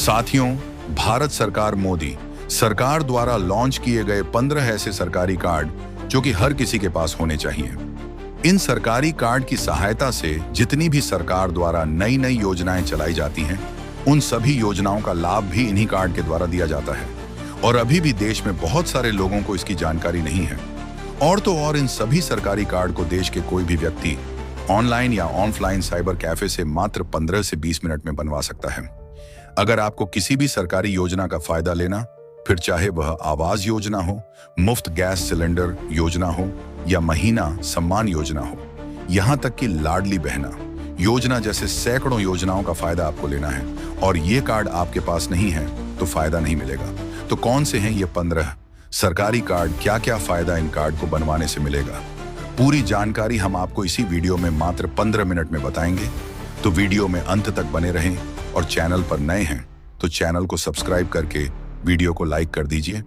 साथियों, भारत सरकार मोदी सरकार द्वारा लॉन्च किए गए 15 ऐसे सरकारी कार्ड जो कि हर किसी के पास होने चाहिए। इन सरकारी कार्ड की सहायता से जितनी भी सरकार द्वारा नई नई योजनाएं चलाई जाती हैं, उन सभी योजनाओं का लाभ भी इन्हीं कार्ड के द्वारा दिया जाता है। और अभी भी देश में बहुत सारे लोगों को इसकी जानकारी नहीं है। और तो और इन सभी सरकारी कार्ड को देश के कोई भी व्यक्ति ऑनलाइन या ऑफलाइन साइबर कैफे से मात्र 15 से 20 मिनट में बनवा सकता है। अगर आपको किसी भी सरकारी योजना का फायदा लेना, फिर चाहे वह आवास योजना हो, मुफ्त गैस सिलेंडर योजना हो या महीना सम्मान योजना हो, यहाँ तक कि लाडली बहना योजना जैसे सैकड़ों योजनाओं का फायदा आपको लेना है और ये कार्ड आपके पास नहीं है तो फायदा नहीं मिलेगा। तो कौन से हैं ये 15 सरकारी कार्ड, क्या क्या फायदा इन कार्ड को बनवाने से मिलेगा? पूरी जानकारी हम आपको इसी वीडियो में मात्र 15 मिनट में बताएंगे। तो वीडियो में अंत तक बने रहें और चैनल पर नए हैं तो चैनल को सब्सक्राइब करके वीडियो को लाइक कर दीजिए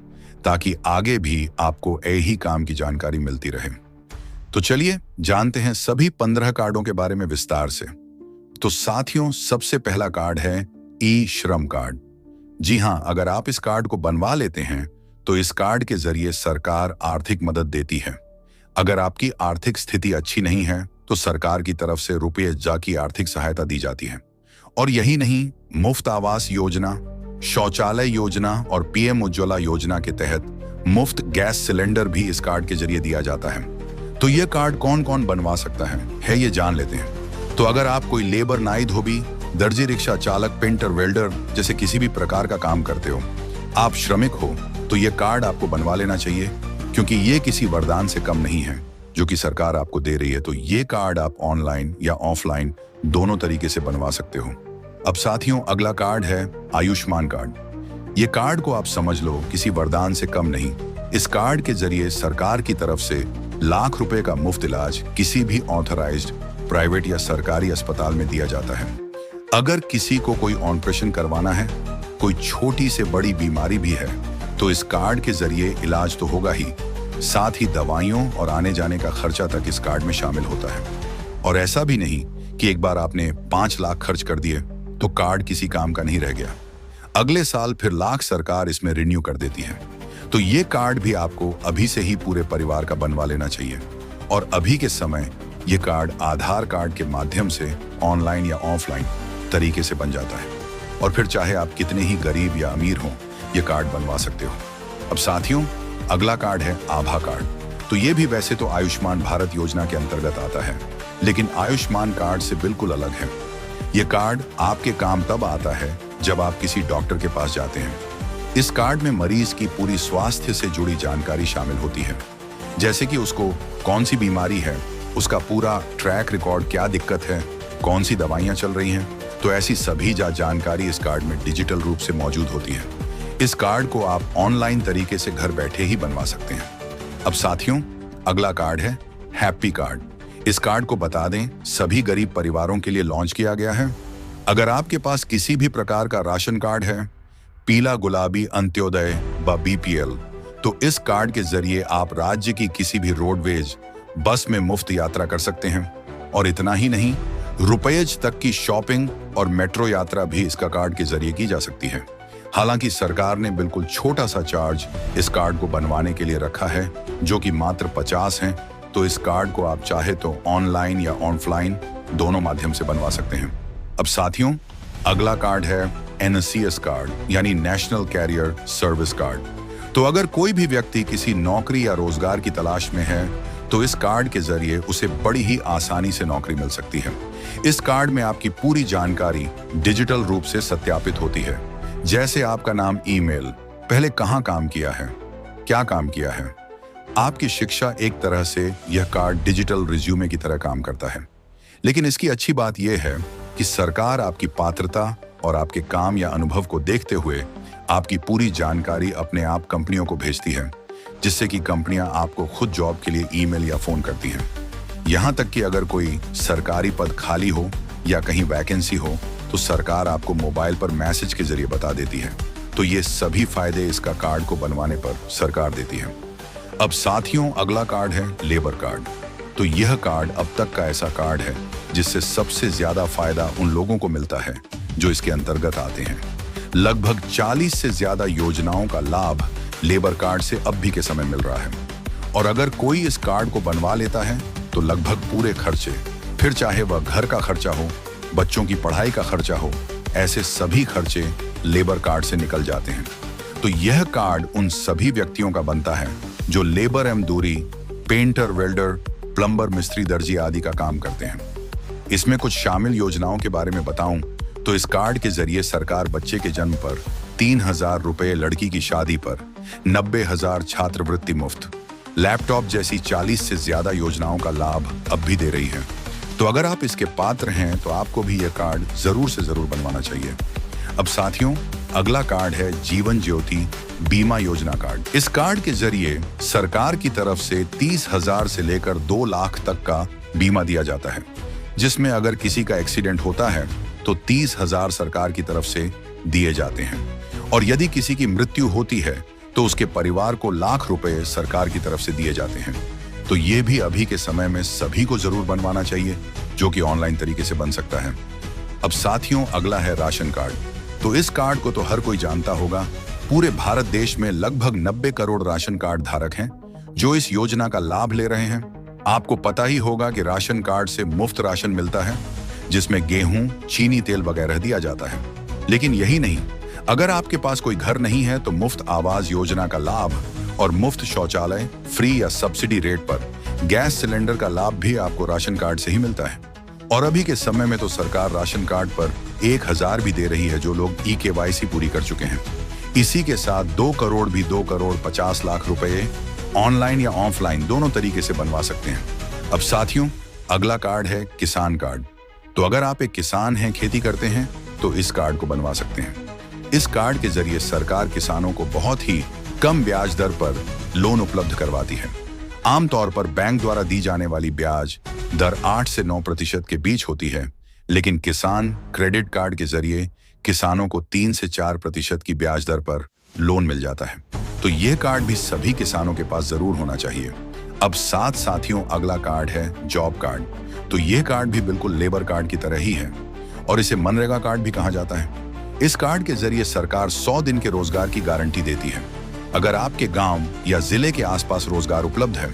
ताकि आगे भी आपको यही काम की जानकारी मिलती रहे। तो चलिए जानते हैं सभी 15 कार्डों के बारे में विस्तार से। तो साथियों, सबसे पहला कार्ड है ई श्रम कार्ड। जी हां, अगर आप इस कार्ड को बनवा लेते हैं तो इस कार्ड के जरिए सरकार आर्थिक मदद देती है। अगर आपकी आर्थिक स्थिति अच्छी नहीं है तो सरकार की तरफ से रुपये की आर्थिक सहायता दी जाती है। और यही नहीं, मुफ्त आवास योजना, शौचालय योजना और पीएम उज्ज्वला योजना के तहत मुफ्त गैस सिलेंडर भी इस कार्ड के जरिए दिया जाता है। तो ये कार्ड कौन कौन बनवा सकता है ये जान लेते हैं। तो अगर आप कोई लेबर नाई धोबी, दर्जी रिक्शा चालक, पेंटर, वेल्डर जैसे किसी भी प्रकार का काम करते हो, आप श्रमिक हो, तो ये कार्ड आपको बनवा लेना चाहिए क्योंकि ये किसी वरदान से कम नहीं है जो कि सरकार आपको दे रही है। तो ये कार्ड आप ऑनलाइन या ऑफलाइन दोनों तरीके से बनवा सकते हो। अब साथियों, अगला कार्ड है आयुष्मान कार्ड। ये कार्ड को आप समझ लो किसी वरदान से कम नहीं। इस कार्ड के जरिए सरकार की तरफ से लाख रुपए का मुफ्त इलाज किसी भी ऑथराइज्ड प्राइवेट या सरकारी अस्पताल में दिया जाता है। अगर किसी को कोई ऑपरेशन करवाना है, कोई छोटी से बड़ी बीमारी भी है, तो इस कार्ड के जरिए इलाज तो होगा ही, साथ ही दवाइयों और आने जाने का खर्चा तक इस कार्ड में शामिल होता है। और ऐसा भी नहीं कि एक बार आपने 5 लाख खर्च कर दिए तो कार्ड किसी काम का नहीं रह गया। अगले साल फिर लाख सरकार इसमें रिन्यू कर देती है। तो ये कार्ड भी आपको अभी से ही पूरे परिवार का बनवा लेना चाहिए। और अभी के समय ये कार्ड आधार कार्ड के माध्यम से ऑनलाइन या ऑफलाइन तरीके से बन जाता है। और फिर चाहे आप कितने ही गरीब या अमीर हो, ये कार्ड बनवा सकते हो। अब साथियों, अगला कार्ड है आभा कार्ड। तो ये भी वैसे तो आयुष्मान भारत योजना के अंतर्गत आता है, लेकिन आयुष्मान कार्ड से बिल्कुल अलग है। ये कार्ड आपके काम तब आता है जब आप किसी डॉक्टर के पास जाते हैं। इस कार्ड में मरीज की पूरी स्वास्थ्य से जुड़ी जानकारी शामिल होती है, जैसे कि उसको कौन सी बीमारी है, उसका पूरा ट्रैक रिकॉर्ड, क्या दिक्कत है, कौन सी दवाइयां चल रही हैं। तो ऐसी सभी जानकारी इस कार्ड में डिजिटल रूप से मौजूद होती है। इस कार्ड को आप ऑनलाइन तरीके से घर बैठे ही बनवा सकते हैं। अब साथियों, अगला कार्ड है हैप्पी कार्ड। इस कार्ड को बता दें, सभी गरीब परिवारों के लिए लॉन्च किया गया है। अगर आपके पास किसी भी प्रकार का राशन कार्ड है, पीला, गुलाबी, अंत्योदय व बीपीएल, तो इस कार्ड के जरिए आप राज्य की किसी भी रोडवेज बस में मुफ्त यात्रा कर सकते हैं। और इतना ही नहीं, रुपएज तक की शॉपिंग और मेट्रो यात्रा भी इसका कार्ड के जरिए की जा सकती है। हालांकि सरकार ने बिल्कुल छोटा सा चार्ज इस कार्ड को बनवाने के लिए रखा है, जो कि मात्र 50 है। तो इस कार्ड को आप चाहे तो ऑनलाइन या ऑफलाइन दोनों माध्यम से बनवा सकते हैं। अब साथियों, अगला कार्ड है एनसीएस कार्ड, यानी नेशनल कैरियर सर्विस कार्ड। तो अगर कोई भी व्यक्ति किसी नौकरी या रोजगार की तलाश में है तो इस कार्ड के जरिए उसे बड़ी ही आसानी से नौकरी मिल सकती है। इस कार्ड में आपकी पूरी जानकारी डिजिटल रूप से सत्यापित होती है, जैसे आपका नाम, ईमेल, पहले कहां काम किया है, क्या काम किया है, आपकी शिक्षा। एक तरह से यह कार्ड डिजिटल रिज्यूमे की तरह काम करता है। लेकिन इसकी अच्छी बात यह है कि सरकार आपकी पात्रता और आपके काम या अनुभव को देखते हुए आपकी पूरी जानकारी अपने आप कंपनियों को भेजती है, जिससे कि कंपनियां आपको खुद जॉब के लिए ईमेल या फोन करती हैं। यहां तक कि अगर कोई सरकारी पद खाली हो या कहीं वैकेंसी हो तो सरकार आपको मोबाइल पर मैसेज के जरिए बता देती है। तो ये सभी फायदे इसका कार्ड को बनवाने पर सरकार देती है। अब साथियों, अगला कार्ड है लेबर कार्ड। तो यह कार्ड अब तक का ऐसा कार्ड है जिससे सबसे ज्यादा फायदा उन लोगों को मिलता है जो इसके अंतर्गत आते हैं। लगभग 40 से ज्यादा योजनाओं का लाभ लेबर कार्ड से अब भी के समय मिल रहा है। और अगर कोई इस कार्ड को बनवा लेता है तो लगभग पूरे खर्चे, फिर चाहे वह घर का खर्चा हो, बच्चों की पढ़ाई का खर्चा हो, ऐसे सभी खर्चे लेबर कार्ड से निकल जाते हैं। तो यह कार्ड उन सभी व्यक्तियों का बनता है जो लेबर एवं दूरी, पेंटर, वेल्डर, प्लम्बर, मिस्त्री, दर्जी आदि का काम करते हैं। इसमें कुछ शामिल योजनाओं के बारे में बताऊं तो इस कार्ड के जरिए सरकार बच्चे के जन्म पर 3,000 रुपए, लड़की की शादी पर 90,000 छात्रवृत्ति मुफ्त, लैपटॉप जैसी 40 से ज्यादा योजनाओं का लाभ अब भी दे रही है। तो अगर आप इसके पात्र हैं तो आपको भी यह कार्ड जरूर से जरूर बनवाना चाहिए। अब साथियों, अगला कार्ड है जीवन ज्योति बीमा योजना कार्ड। इस कार्ड के जरिए सरकार की तरफ से 30,000 से लेकर 2 लाख तक का बीमा दिया जाता है, जिसमें अगर किसी का एक्सीडेंट होता है तो 30,000 सरकार की तरफ से दिए जाते हैं, और यदि किसी की मृत्यु होती है तो उसके परिवार को लाख रुपए सरकार की तरफ से दिए जाते हैं। तो ये भी अभी के समय में सभी को जरूर बनवाना चाहिए, जो कि ऑनलाइन तरीके से बन सकता है। अब साथियों, अगला है राशन कार्ड। तो इस कार्ड को तो हर कोई जानता होगा। पूरे भारत देश में लगभग 90 करोड़ राशन कार्ड धारक हैं जो इस योजना का लाभ ले रहे हैं। आपको पता ही होगा कि राशन कार्ड से मुफ्त राशन मिलता है, जिसमें गेहूं, चीनी, तेल वगैरह दिया जाता है। लेकिन यही नहीं, अगर आपके पास कोई घर नहीं है तो मुफ्त आवास योजना का लाभ और मुफ्त शौचालय, फ्री या सब्सिडी रेट पर गैस सिलेंडर का लाभ भी आपको राशन कार्ड से ही मिलता है। और अभी के समय में तो सरकार राशन कार्ड पर 1,000 भी दे रही है जो लोग eKYC पूरी कर चुके हैं। इसी के साथ 2 करोड़ भी 2 करोड़ 50 लाख रुपए ऑनलाइन या ऑफलाइन दोनों तरीके से बनवा सकते हैं। अब साथियों, अगला कार्ड है किसान कार्ड। तो अगर आप एक किसान हैं, खेती करते हैं, तो इस कार्ड को बनवा सकते हैं। इस कार्ड के जरिए सरकार किसानों को बहुत ही कम ब्याज दर पर लोन उपलब्ध करवाती है। आमतौर पर बैंक द्वारा दी जाने वाली ब्याज दर 8 से 9% के बीच होती है, लेकिन किसान क्रेडिट कार्ड के जरिए किसानों को 3 से 4% की ब्याज दर पर लोन मिल जाता है। तो यह कार्ड भी सभी किसानों के पास जरूर होना चाहिए। अब साथ साथियों, अगला कार्ड है जॉब कार्ड। तो यह कार्ड भी बिल्कुल लेबर कार्ड की तरह ही है और इसे मनरेगा कार्ड भी कहा जाता है। इस कार्ड के जरिए सरकार 100 दिन के रोजगार की गारंटी देती है। अगर आपके गांव या जिले के आसपास रोजगार उपलब्ध है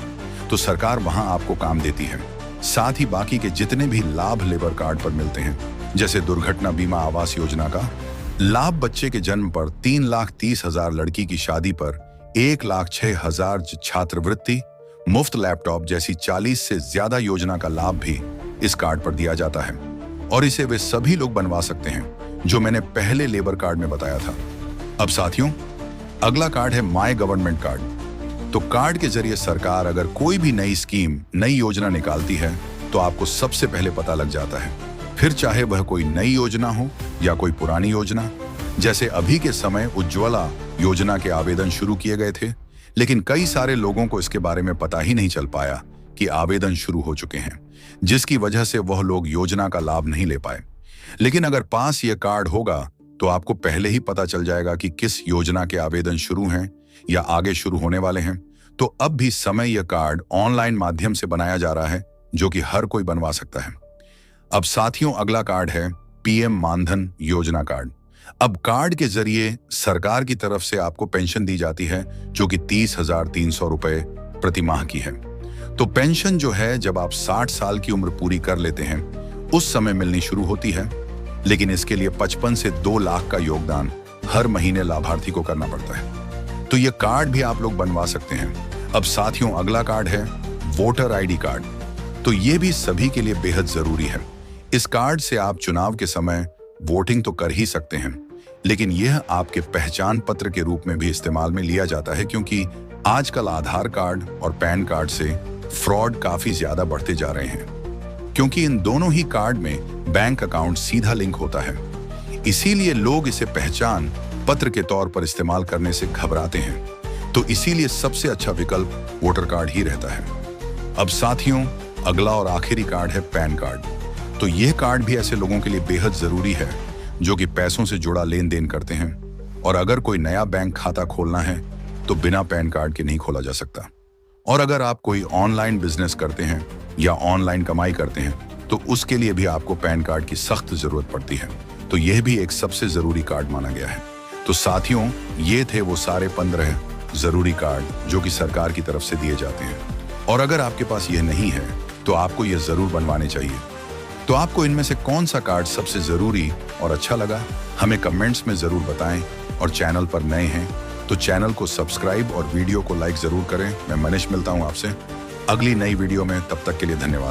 तो सरकार वहां आपको काम देती है। साथ ही बाकी के जितने भी लाभ लेबर कार्ड पर मिलते हैं, जैसे दुर्घटना बीमा, आवास योजना का लाभ, बच्चे के जन्म पर 3,30,000, लड़की की शादी पर 1,06,000 छात्रवृत्ति, मुफ्त लैपटॉप जैसी 40 से ज्यादा योजना का लाभ भी इस कार्ड पर दिया जाता है। और इसे वे सभी लोग बनवा सकते हैं जो मैंने पहले लेबर कार्ड में बताया था। अब साथियों, अगला कार्ड है माय गवर्नमेंट कार्ड। तो कार्ड के जरिए सरकार अगर कोई भी नई स्कीम, नई योजना निकालती है तो आपको सबसे पहले पता लग जाता है, फिर चाहे वह कोई नई योजना हो या कोई पुरानी योजना। जैसे अभी के समय उज्ज्वला योजना के आवेदन शुरू किए गए थे, लेकिन कई सारे लोगों को इसके बारे में पता ही नहीं चल पाया कि आवेदन शुरू हो चुके हैं, जिसकी वजह से वह लोग योजना का लाभ नहीं ले पाए। लेकिन अगर पास ये कार्ड होगा तो आपको पहले ही पता चल जाएगा कि किस योजना के आवेदन शुरू हैं या आगे शुरू होने वाले हैं। तो अब भी समय यह कार्ड ऑनलाइन माध्यम से बनाया जा रहा है, जो कि हर कोई बनवा सकता है। अब साथियों, अगला कार्ड है पीएम मानधन योजना कार्ड। अब कार्ड के जरिए सरकार की तरफ से आपको पेंशन दी जाती है, जो कि 30,300 रुपए प्रति माह की है। तो पेंशन जो है, जब आप 60 साल की उम्र पूरी कर लेते हैं उस समय मिलनी शुरू होती है, लेकिन इसके लिए 55 से 2 लाख का योगदान हर महीने लाभार्थी को करना पड़ता है। तो ये कार्ड भी आप लोग बनवा सकते हैं। अब साथियों, अगला कार्ड है वोटर आईडी कार्ड। तो ये भी सभी के लिए बेहद जरूरी है। इस कार्ड से आप चुनाव के समय वोटिंग तो कर ही सकते हैं, लेकिन यह आपके पहचान पत्र के रूप में भी इस्तेमाल में लिया जाता है, क्योंकि आजकल आधार कार्ड और पैन कार्ड से फ्रॉड काफी ज्यादा बढ़ते जा रहे हैं, क्योंकि इन दोनों ही कार्ड में बैंक अकाउंट सीधा लिंक होता है। इसीलिए लोग इसे पहचान पत्र के तौर पर इस्तेमाल करने से घबराते हैं। तो इसीलिए सबसे अच्छा विकल्प वोटर कार्ड ही रहता है। अब साथियों, अगला और आखिरी कार्ड है पैन कार्ड। तो यह कार्ड भी ऐसे लोगों के लिए बेहद जरूरी है जो कि पैसों से जुड़ा लेन देन करते हैं, और अगर कोई नया बैंक खाता खोलना है तो बिना पैन कार्ड के नहीं खोला जा सकता। और अगर आप कोई ऑनलाइन बिजनेस करते हैं या ऑनलाइन कमाई करते हैं तो उसके लिए भी आपको पैन कार्ड की सख्त जरूरत पड़ती है। तो यह भी एक सबसे जरूरी कार्ड माना गया है। तो साथियों, ये थे वो सारे 15 जरूरी कार्ड जो कि सरकार की तरफ से दिए जाते हैं। और अगर आपके पास ये नहीं है तो आपको ये जरूर बनवाने चाहिए। तो आपको इनमें से कौन सा कार्ड सबसे जरूरी और अच्छा लगा, हमें कमेंट्स में जरूर बताएं। और चैनल पर नए हैं तो चैनल को सब्सक्राइब और वीडियो को लाइक जरूर करें। मैं मनीष मिलता हूं आपसे अगली नई वीडियो में, तब तक के लिए धन्यवाद।